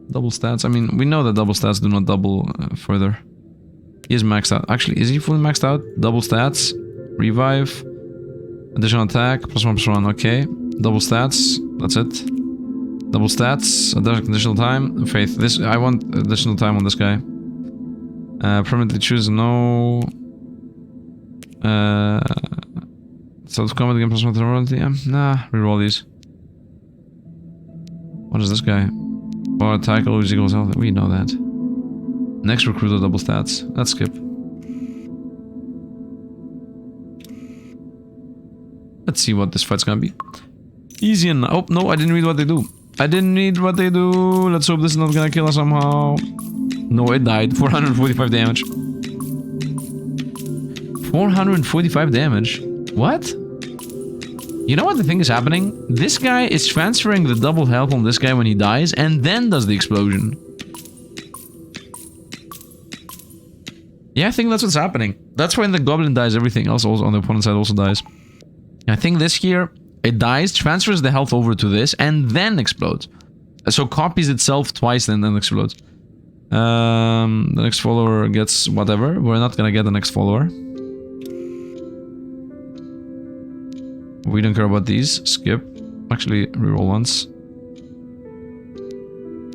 Double stats. I mean, we know that double stats do not double further. He is maxed out. Actually, is he fully maxed out? Double stats. Revive. Additional attack. +1/+1. Okay. Double stats. That's it. Double stats. Additional time. Faith. This. I want additional time on this guy. Permanently choose no. So it's combat again plus 1 royalty. Nah, reroll these. What is this guy? Or attack always equals health. We know that. Next recruiter double stats. Let's skip. Let's see what this fight's gonna be. Easy and oh no, I didn't read what they do. I didn't read what they do. Let's hope this is not gonna kill us somehow. No, it died. 445 damage. 445 damage. What? You know what the thing is happening? This guy is transferring the double health on this guy when he dies and then does the explosion. Yeah, I think that's what's happening. That's when the goblin dies, everything else also on the opponent's side also dies. I think this here, it dies, transfers the health over to this, and then explodes. So copies itself twice and then explodes. The next follower gets whatever. We're not gonna get the next follower. We don't care about these. Skip. Actually, reroll once.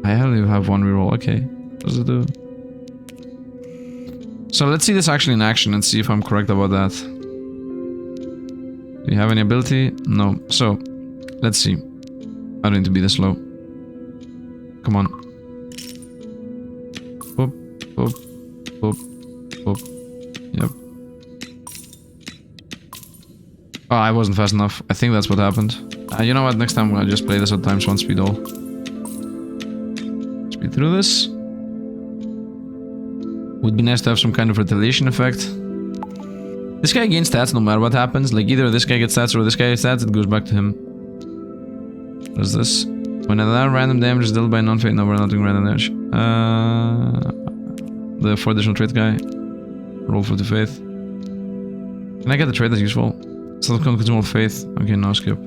I only have one reroll. Okay. What does it do? So let's see this actually in action and see if I'm correct about that. Do you have any ability? No. So, let's see. I don't need to be this low. Come on. Boop, boop, boop, boop. Yep. Oh, I wasn't fast enough. I think that's what happened. You know what? Next time I'm gonna just play this at ×1 speed all. Speed through this. Would be nice to have some kind of retaliation effect. This guy gains stats no matter what happens. Like either this guy gets stats or this guy gets stats, it goes back to him. What is this? When another random damage is dealt by a non-fate, no, we're not doing random damage. The 4 additional trait guy. Roll for the faith. Can I get the trait that's useful? Self-consumable faith. Okay, no skip.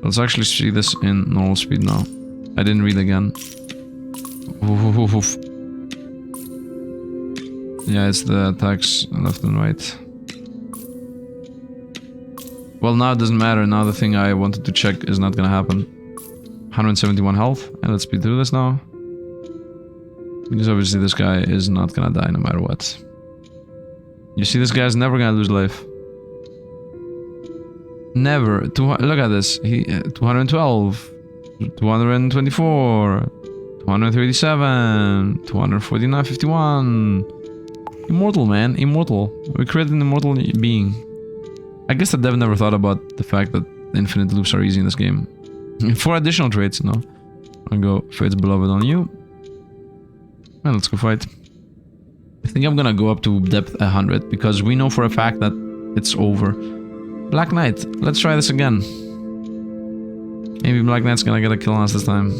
Let's actually see this in normal speed now. I didn't read again. Oof, oof, oof. Yeah, it's the attacks left and right. Well, now it doesn't matter. Now the thing I wanted to check is not gonna happen. 171 health. And let's speed through this now. Because obviously this guy is not gonna die no matter what. You see, this guy's never gonna lose life. Never. Look at this. 212. 224. 237. 249. 51. Immortal, man. Immortal. We created an immortal being. I guess the dev never thought about the fact that infinite loops are easy in this game. 4 additional traits, no. I'll go Fate's Beloved on you. And let's go fight. I think I'm gonna go up to depth 100 because we know for a fact that it's over. Black Knight. Let's try this again. Maybe Black Knight's gonna get a kill on us this time.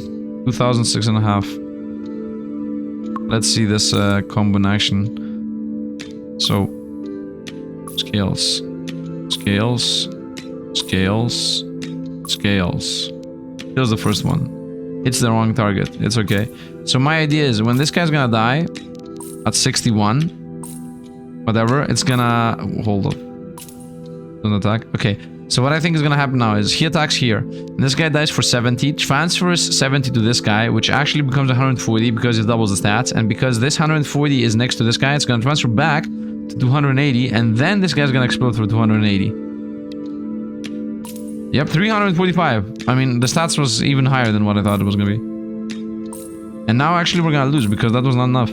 2006.5. Let's see this combo in action. So, scales. Scales. Scales. Scales. Here's the first one. It's the wrong target. It's okay. So my idea is when this guy's gonna die at 61, whatever, it's gonna hold up. Don't attack. Okay. So what I think is gonna happen now is he attacks here. And this guy dies for 70, transfers 70 to this guy, which actually becomes 140 because it doubles the stats. And because this 140 is next to this guy, it's gonna transfer back to 280, and then this guy's gonna explode for 280. Yep, 345. I mean, the stats was even higher than what I thought it was gonna be. And now actually we're gonna lose because that was not enough.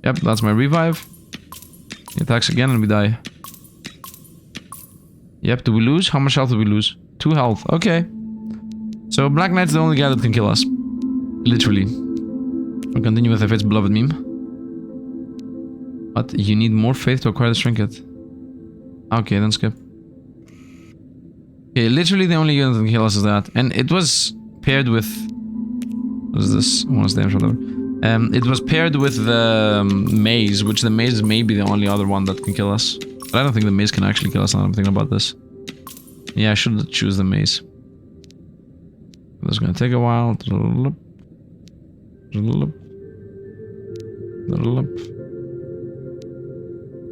Yep, that's my revive. He attacks again and we die. Yep, do we lose? How much health do we lose? 2 health, okay. So Black Knight's the only guy that can kill us. Literally. We'll continue with the Fate's Beloved meme. But you need more faith to acquire this trinket. Okay, then skip. Okay, literally the only unit that can kill us is that. And it was paired with... What is this? Bonus damage, whatever. It was paired with the maze, which the maze may be the only other one that can kill us. But I don't think the maze can actually kill us now that I'm thinking about this. Yeah, I should choose the maze. This is gonna take a while.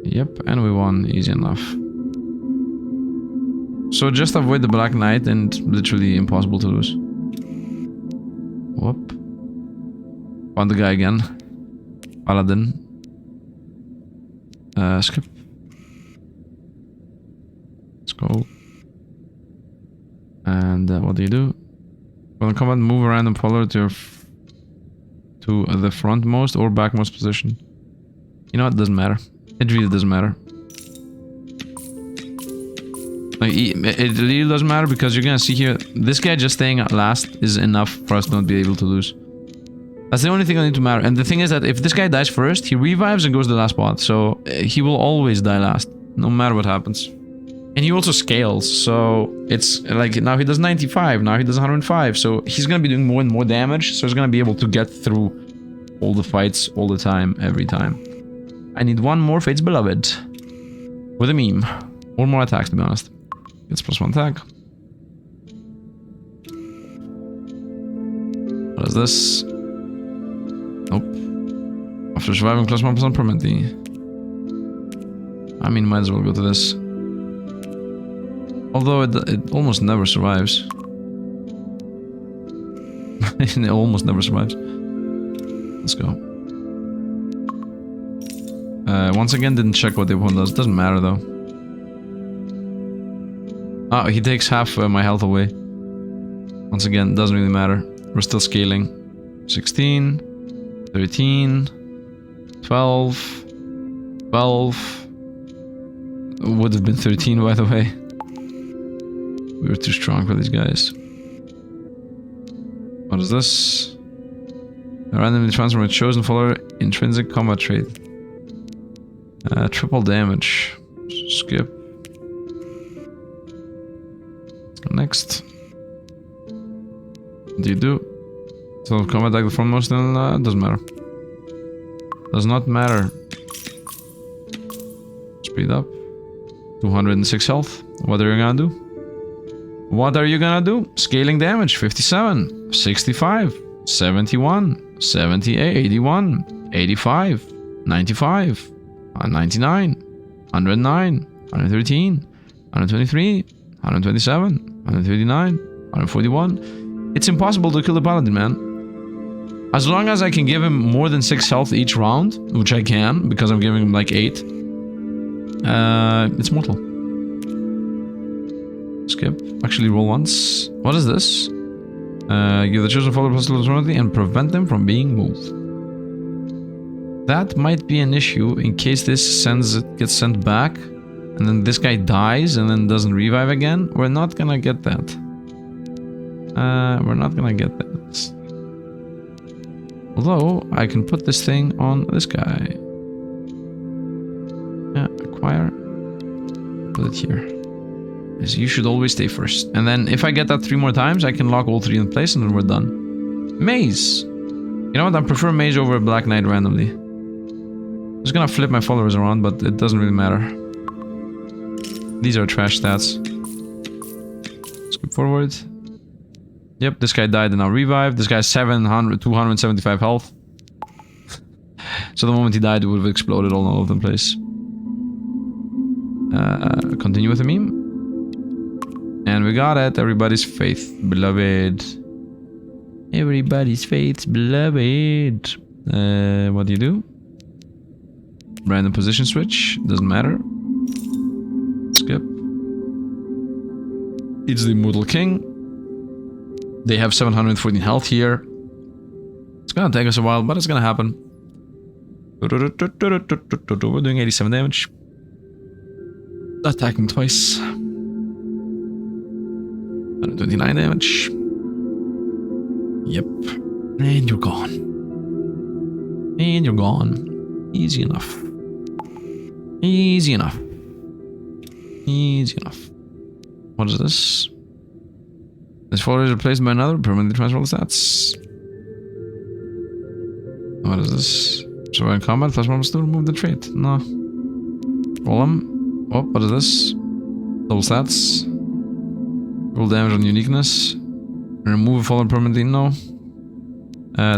Yep, and we won. Easy enough. So just avoid the Black Knight and literally impossible to lose. Whoop. Found the guy again. Paladin. Skip. Let's go. And what do you do? When in combat, move a random follower to the frontmost or backmost position. You know what? It doesn't matter. It really doesn't matter. Like, it really doesn't matter because you're gonna see here, this guy just staying last is enough for us to not be able to lose. That's the only thing that needs to matter. And the thing is that if this guy dies first, he revives and goes to the last spot. So he will always die last, no matter what happens. And he also scales, so it's like now he does 95, now he does 105. So he's gonna be doing more and more damage. So he's gonna be able to get through all the fights all the time, every time. I need one more Fate's Beloved with a meme. Or more attacks, to be honest. Gets +1 attack. What is this? Nope. After surviving +1% permanently. I mean, might as well go to this. Although it almost never survives. It almost never survives. Let's go. Once again, didn't check what the opponent does. Doesn't matter though. Oh, he takes half my health away. Once again, doesn't really matter. We're still scaling. 16, 13, 12, 12. Would have been 13, by the way. We were too strong for these guys. What is this? Randomly transform a chosen follower intrinsic combat trait. Triple damage. Skip. Let's go next. What do you do? So combat like the frontmost, then doesn't matter. Does not matter. Speed up. 206 health. What are you gonna do? What are you gonna do? Scaling damage. 57. 65. 71. 78. 81. 85. 95. 99. 109. 113. 123. 127. 139. 141. It's impossible to kill the paladin, man. As long as I can give him more than 6 health each round, which I can, because I'm giving him like 8, it's mortal. Skip. Actually, roll once. What is this? Give the chosen follower +1 and prevent them from being moved. That might be an issue in case this gets sent back, and then this guy dies and then doesn't revive again. We're not gonna get that. We're not gonna get that. Although, I can put this thing on this guy. Yeah, acquire. Put it here. You should always stay first. And then if I get that 3 more times, I can lock all 3 in place and then we're done. Maze! You know what? I prefer Mage over Black Knight randomly. I'm just gonna flip my followers around, but it doesn't really matter. These are trash stats. Skip forward. Yep, this guy died and now revived. This guy's 275 health. So the moment he died, it would have exploded all over the place. Continue with the meme. And we got it. Everybody's faith, beloved. Everybody's faith, beloved. What do you do? Random position switch. Doesn't matter. Skip. It's the Immortal King. They have 714 health here. It's gonna take us a while, but it's gonna happen. We're doing 87 damage. Attacking twice. 129 damage. Yep. And you're gone. And you're gone. Easy enough. Easy enough. Easy enough. What is this? This follower is replaced by another. Permanently transfer all the stats. What is this? Survive in combat. +1 to remove the trait. No. Roll him. Oh, what is this? Double stats. Roll damage on uniqueness. Remove a follower permanently. No.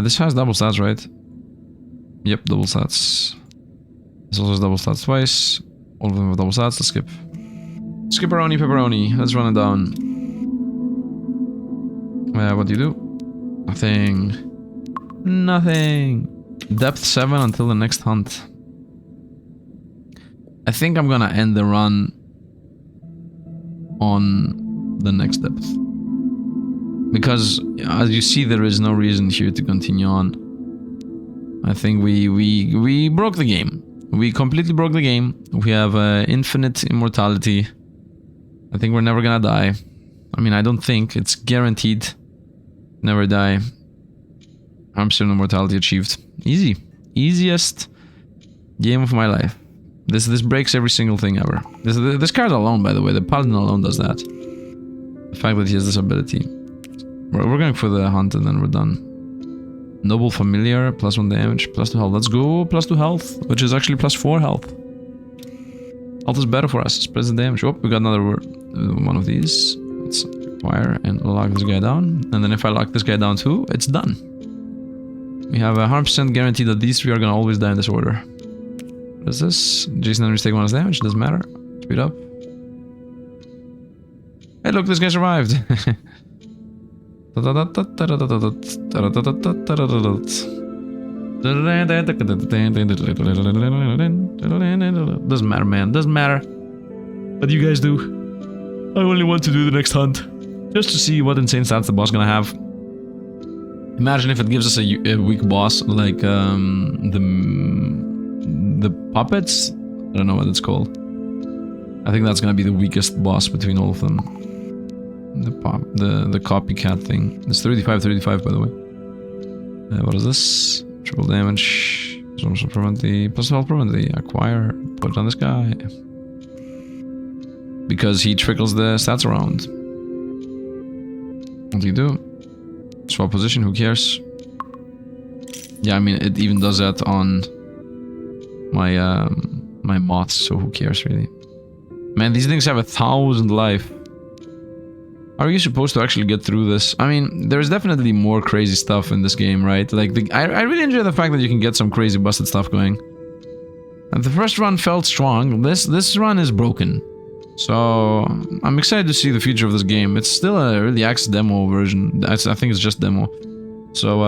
This has double stats, right? Yep, double stats. This also has double stats twice. All of them have double stats. Let's skip. Skipperoni pepperoni. Let's run it down. What do you do? Nothing. Nothing. Depth 7 until the next hunt. I think I'm gonna end the run on the next depth. Because, as you see, there is no reason here to continue on. I think we broke the game. We completely broke the game. We have infinite immortality. I think we're never gonna die. I mean, I don't think. It's guaranteed. Never die. 100% immortality achieved. Easy. Easiest game of my life. This breaks every single thing ever. This card alone, by the way, the Paladin alone does that. The fact that he has this ability. We're going for the hunt and then we're done. Noble Familiar, +1 damage, +2 health. Let's go, +2 health, which is actually +4 health. Health is better for us, spreads the damage. Oh, we got another one of these. Let's acquire and lock this guy down. And then if I lock this guy down too, it's done. We have a 100% guarantee that these three are gonna always die in this order. What is this? Jason enemies take 1 damage, doesn't matter. Speed up. Hey look, this guy survived! Doesn't matter, man. Doesn't matter what you guys do. I only want to do the next hunt. Just to see what insane stats the boss is gonna have. Imagine if it gives us a weak boss like the puppets? I don't know what it's called. I think that's gonna be the weakest boss between all of them. The copycat thing. It's 35 by the way. What is this? Triple damage. Plus health permanently. Acquire. Put it on this guy. Because he trickles the stats around. What do you do? Swap position, who cares? Yeah, I mean it even does that on my my moths, so who cares really? Man, these things have 1,000 life. How are you supposed to actually get through this? I mean, there's definitely more crazy stuff in this game, right? Like, I really enjoy the fact that you can get some crazy busted stuff going. And the first run felt strong. This run is broken. So, I'm excited to see the future of this game. It's still a early access demo version. I think it's just demo. So,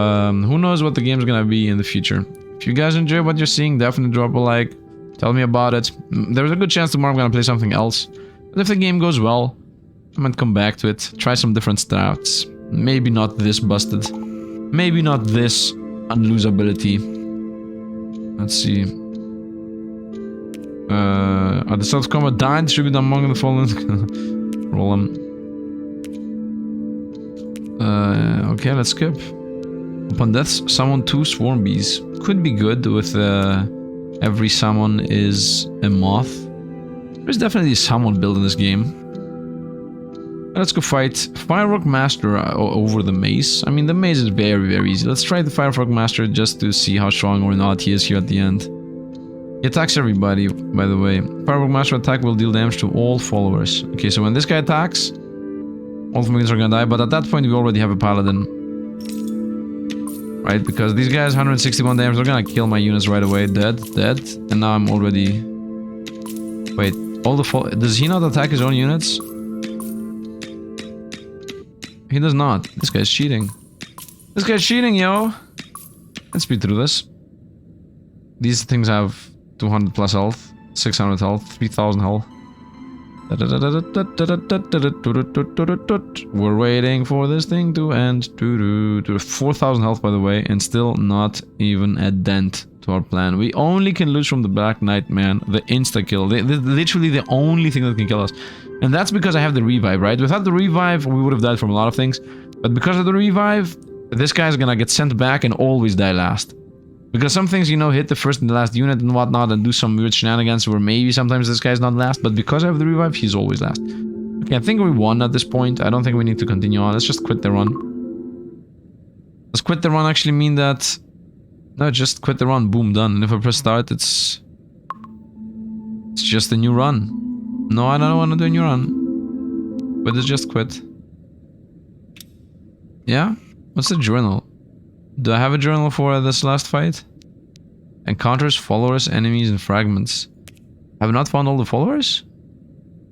who knows what the game's gonna be in the future. If you guys enjoy what you're seeing, definitely drop a like. Tell me about it. There's a good chance tomorrow I'm gonna play something else. But if the game goes well, I might come back to it, try some different strats. Maybe not this busted. Maybe not this unlosability. Let's see. Are the self combat died? Distributed among the fallen. Roll them. Okay, let's skip. Upon death, summon 2 swarm bees. Could be good with every summon is a moth. There's definitely a summon build in this game. Let's go fight Firework Master over the mace. I mean, the mace is very, very easy. Let's try the Firework Master just to see how strong or not he is here at the end. He attacks everybody, by the way. Firework Master attack will deal damage to all followers. Okay, so when this guy attacks, all familiars are gonna die, but at that point we already have a paladin. Right, because these guys 161 damage, they're gonna kill my units right away. Dead, dead, and now I'm already... Wait, all the does he not attack his own units? He does not. This guy's cheating. This guy's cheating, yo! Let's speed through this. These things have 200 plus health, 600 health, 3000 health. We're waiting for this thing to end. 4,000 health, by the way, and still not even a dent to our plan. We only can lose from the Black Knight, man. The insta-kill. Literally the only thing that can kill us. And that's because I have the revive, right? Without the revive, we would have died from a lot of things. But because of the revive, this guy's gonna get sent back and always die last. Because some things, you know, hit the first and the last unit and whatnot and do some weird shenanigans where maybe sometimes this guy's not last. But because I have the revive, he's always last. Okay, I think we won at this point. I don't think we need to continue on. Let's just quit the run. Does quit the run actually mean that... No, just quit the run. Boom, done. And if I press start, it's just a new run. No, I don't want to do a new run. But it's just quit. Yeah? What's the journal? Do I have a journal for this last fight? Encounters, followers, enemies, and fragments. Have I not found all the followers?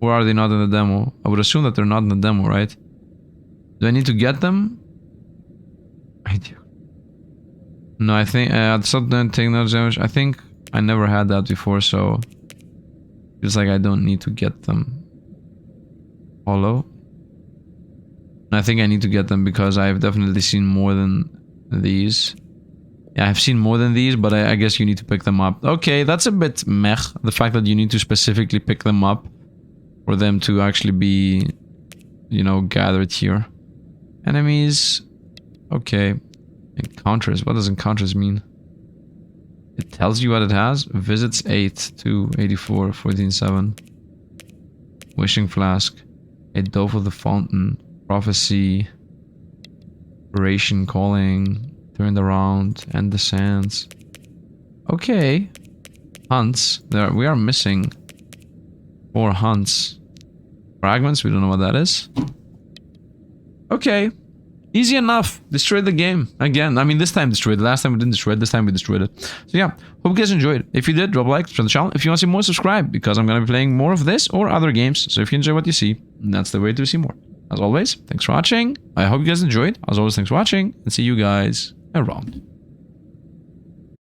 Or are they not in the demo? I would assume that they're not in the demo, right? Do I need to get them? I do. No, I think don't take no damage. I think I never had that before, so it's like I don't need to get them. Hollow. And I think I need to get them because I've definitely seen more than these. Yeah, I've seen more than these, but I guess you need to pick them up. Okay, that's a bit meh. The fact that you need to specifically pick them up for them to actually be, you know, gathered here. Enemies. Okay. Encounters. What does encounters mean? It tells you what it has. Visits 8, 2, 84, 14, 7. Wishing Flask. A Dove of the Fountain. Prophecy. Operation Calling. Turned Around. End the Sands. Okay. Hunts. We are missing 4 hunts. Fragments. We don't know what that is. Okay. Easy enough. Destroyed the game. Again. I mean, this time destroyed it. Last time we didn't destroy it. This time we destroyed it. So yeah. Hope you guys enjoyed. If you did, drop a like, subscribe to the channel. If you want to see more, subscribe. Because I'm going to be playing more of this or other games. So if you enjoy what you see, that's the way to see more. As always, thanks for watching. I hope you guys enjoyed. As always, thanks for watching. And see you guys around.